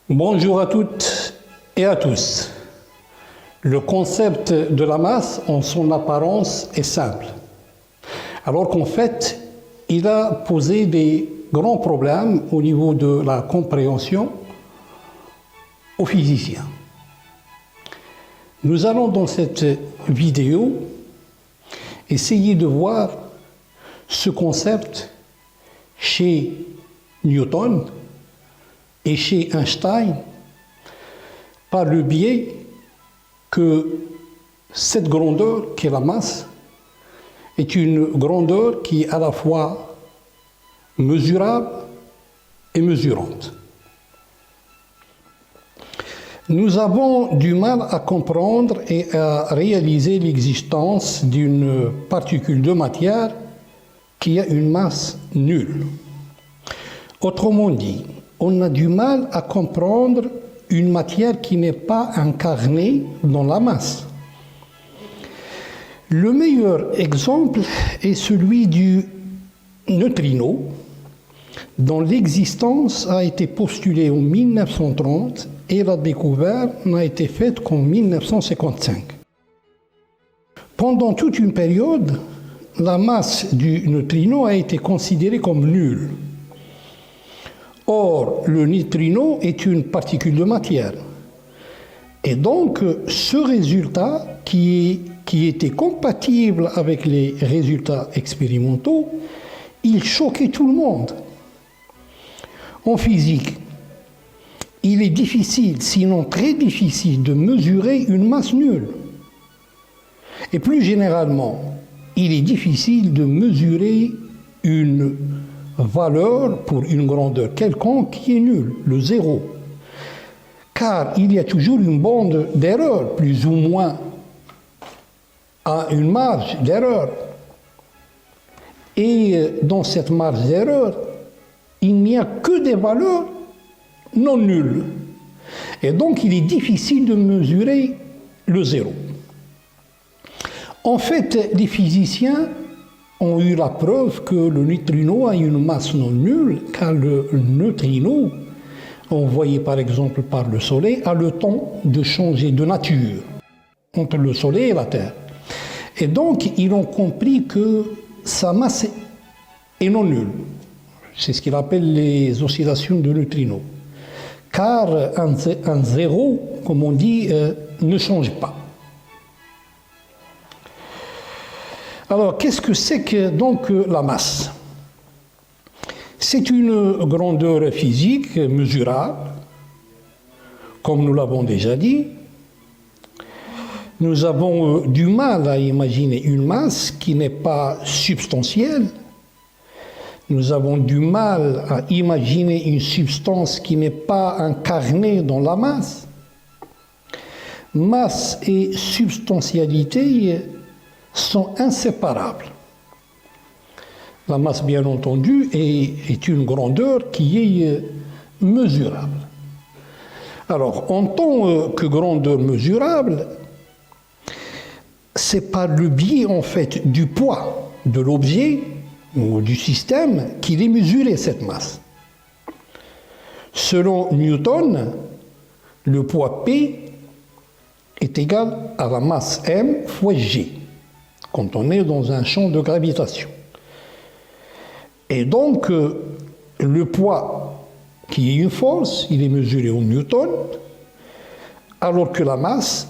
Bonjour à toutes et à tous. Le concept de la masse en son apparence est simple, alors qu'en fait, il a posé des grands problèmes au niveau de la compréhension aux physiciens. Nous allons dans cette vidéo essayer de voir ce concept chez Newton et chez Einstein par le biais que cette grandeur qui est la masse est une grandeur qui est à la fois mesurable et mesurante. Nous avons du mal à comprendre et à réaliser l'existence d'une particule de matière qui a une masse nulle. Autrement dit, on a du mal à comprendre une matière qui n'est pas incarnée dans la masse. Le meilleur exemple est celui du neutrino, dont l'existence a été postulée en 1930 et la découverte n'a été faite qu'en 1955. Pendant toute une période, la masse du neutrino a été considérée comme nulle. Or, le neutrino est une particule de matière. Et donc, ce résultat, qui était compatible avec les résultats expérimentaux, il choquait tout le monde. En physique, il est difficile, sinon très difficile, de mesurer une masse nulle. Et plus généralement, il est difficile de mesurer une valeur pour une grandeur quelconque qui est nulle, le zéro. Car il y a toujours une bande d'erreur, plus ou moins, à une marge d'erreur. Et dans cette marge d'erreur, il n'y a que des valeurs non nulles. Et donc, il est difficile de mesurer le zéro. En fait, les physiciens ont eu la preuve que le neutrino a une masse non nulle, car le neutrino, envoyé par exemple par le Soleil, a le temps de changer de nature entre le Soleil et la Terre. Et donc, ils ont compris que sa masse est non nulle. C'est ce qu'ils appellent les oscillations de neutrino. Car un zéro, comme on dit, ne change pas. Alors, qu'est-ce que c'est que donc la masse? C'est une grandeur physique mesurable, comme nous l'avons déjà dit. Nous avons du mal à imaginer une masse qui n'est pas substantielle. Nous avons du mal à imaginer une substance qui n'est pas incarnée dans la masse. Masse et substantialité sont inséparables. La masse, bien entendu, est une grandeur qui est mesurable. Alors, en tant que grandeur mesurable, c'est par le biais, en fait, du poids de l'objet ou du système qu'il est mesuré, cette masse. Selon Newton, le poids P est égal à la masse M fois G, quand on est dans un champ de gravitation. Et donc, le poids, qui est une force, il est mesuré en newton, alors que la masse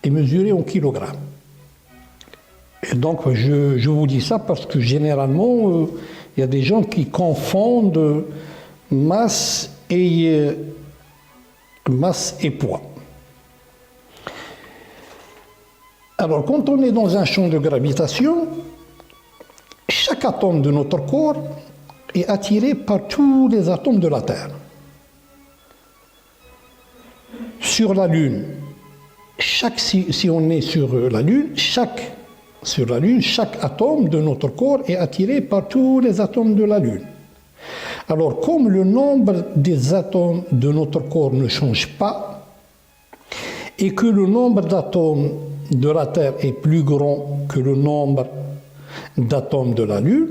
est mesurée en kilogrammes. Et donc, je vous dis ça parce que généralement, il y a des gens qui confondent masse et poids. Alors, quand on est dans un champ de gravitation, chaque atome de notre corps est attiré par tous les atomes de la Terre. Sur la Lune, si on est sur la Lune, chaque atome de notre corps est attiré par tous les atomes de la Lune. Alors, comme le nombre des atomes de notre corps ne change pas, et que le nombre d'atomes de la Terre est plus grand que le nombre d'atomes de la Lune,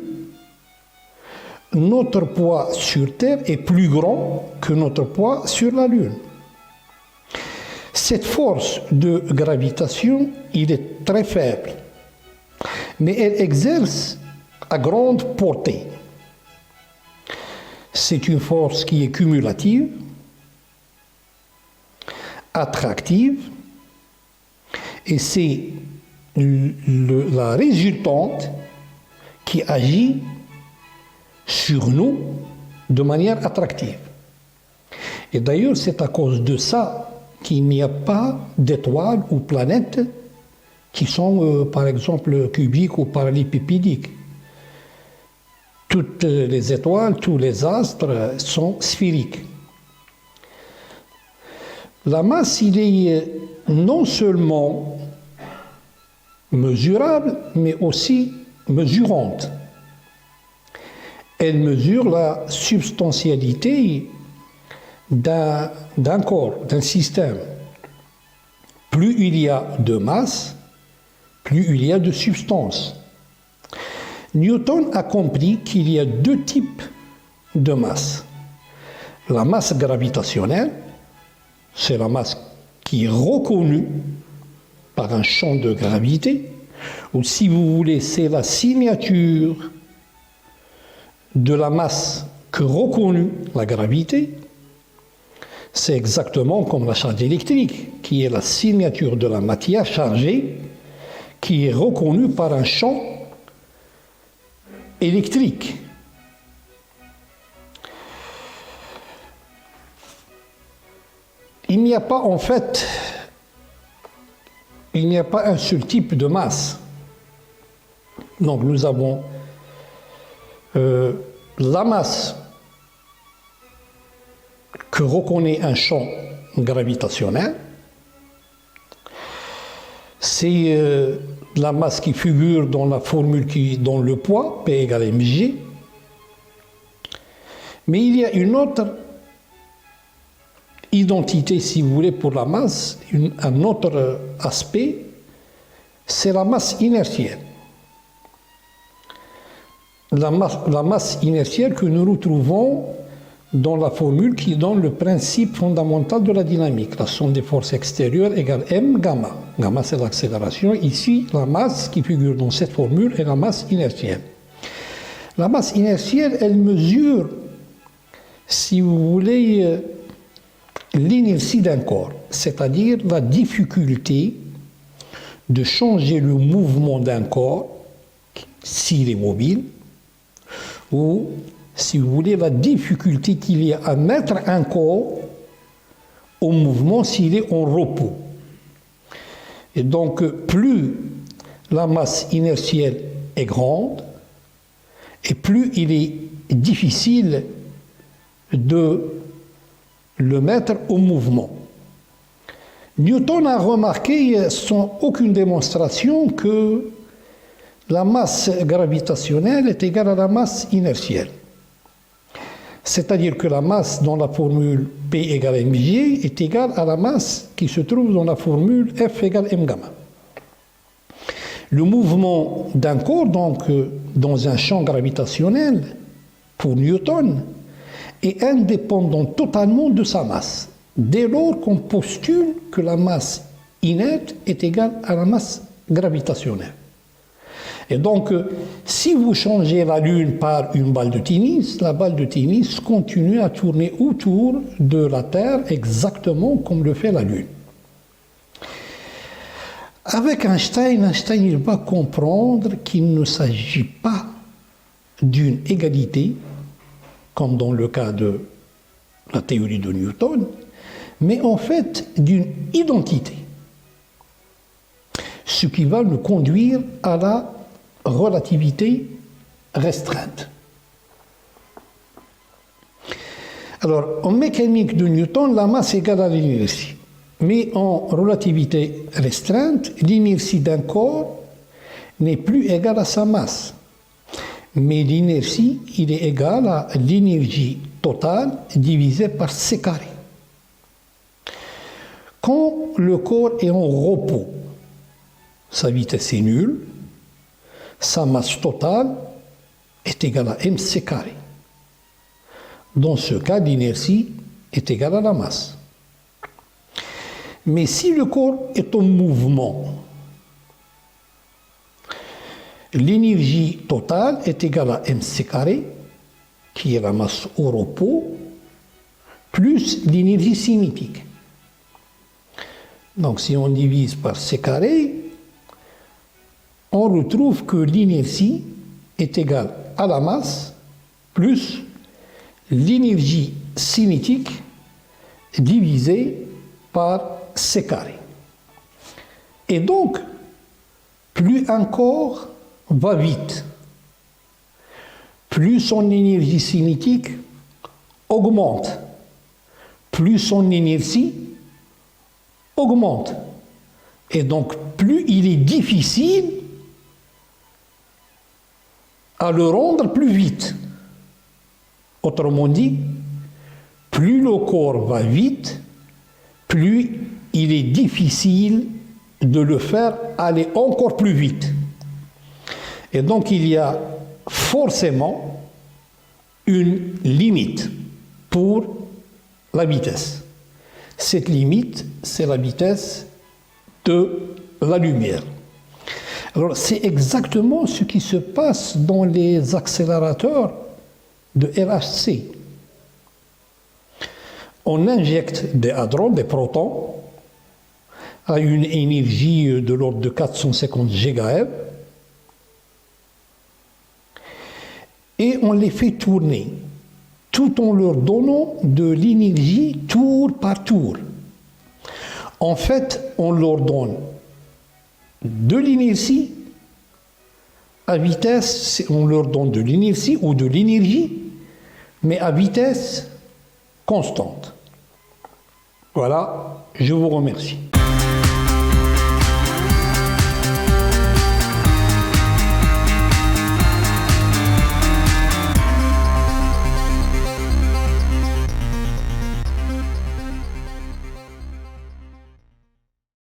notre poids sur Terre est plus grand que notre poids sur la Lune. Cette force de gravitation, il est très faible, mais elle exerce à grande portée. C'est une force qui est cumulative, attractive, et c'est la résultante qui agit sur nous de manière attractive. Et d'ailleurs, c'est à cause de ça qu'il n'y a pas d'étoiles ou planètes qui sont, par exemple, cubiques ou parallélépipédiques. Toutes les étoiles, tous les astres sont sphériques. La masse, il est non seulement mesurable, mais aussi mesurante. Elle mesure la substantialité d'un corps, d'un système. Plus il y a de masse, plus il y a de substance. Newton a compris qu'il y a deux types de masse. La masse gravitationnelle, c'est la masse qui est reconnue par un champ de gravité, ou si vous voulez, c'est la signature de la masse que reconnue la gravité. C'est exactement comme la charge électrique, qui est la signature de la matière chargée, qui est reconnue par un champ électrique. Il n'y a pas en fait, il n'y a pas un seul type de masse. Donc nous avons la masse que reconnaît un champ gravitationnel, c'est la masse qui figure dans la formule qui donne le poids, P égale mg. Mais il y a une autre identité, si vous voulez, pour la masse, un autre aspect, c'est la masse inertielle. La masse inertielle que nous retrouvons dans la formule qui donne le principe fondamental de la dynamique. La somme des forces extérieures égale m gamma. Gamma, c'est l'accélération. Ici, la masse qui figure dans cette formule est la masse inertielle. La masse inertielle, elle mesure, si vous voulez, l'inertie d'un corps, c'est-à-dire la difficulté de changer le mouvement d'un corps s'il est mobile, ou, si vous voulez, la difficulté qu'il y a à mettre un corps au mouvement s'il est en repos. Et donc, plus la masse inertielle est grande, et plus il est difficile de le mettre au mouvement. Newton a remarqué sans aucune démonstration que la masse gravitationnelle est égale à la masse inertielle. C'est-à-dire que la masse dans la formule P égale mg est égale à la masse qui se trouve dans la formule F égale m gamma. Le mouvement d'un corps, donc, dans un champ gravitationnel, pour Newton, est indépendant totalement de sa masse, dès lors qu'on postule que la masse inerte est égale à la masse gravitationnelle. Et donc, si vous changez la Lune par une balle de tennis, la balle de tennis continue à tourner autour de la Terre exactement comme le fait la Lune. Avec Einstein, il va comprendre qu'il ne s'agit pas d'une égalité, comme dans le cas de la théorie de Newton, mais en fait d'une identité. Ce qui va nous conduire à la relativité restreinte. Alors, en mécanique de Newton, la masse est égale à l'inertie. Mais en relativité restreinte, l'inertie d'un corps n'est plus égale à sa masse. Mais l'inertie, il est égal à l'énergie totale divisée par c carré. Quand le corps est en repos, sa vitesse est nulle, sa masse totale est égale à mc carré. Dans ce cas, l'inertie est égale à la masse. Mais si le corps est en mouvement, l'énergie totale est égale à mc carré, qui est la masse au repos, plus l'énergie cinétique. Donc si on divise par c carré, on retrouve que l'inertie est égale à la masse plus l'énergie cinétique divisée par c carré. Et donc, plus un corps va vite, plus son énergie cinétique augmente, plus son inertie augmente. Et donc, plus il est difficile à le rendre plus vite. Autrement dit, plus le corps va vite, plus il est difficile de le faire aller encore plus vite. Et donc, il y a forcément une limite pour la vitesse. Cette limite, c'est la vitesse de la lumière. Alors, c'est exactement ce qui se passe dans les accélérateurs de LHC. On injecte des hadrons, des protons, à une énergie de l'ordre de 450 GeV, et on les fait tourner, tout en leur donnant de l'énergie tour par tour. En fait, on leur donne de l'inertie à vitesse, on leur donne de l'inertie ou de l'énergie, mais à vitesse constante. Voilà, je vous remercie.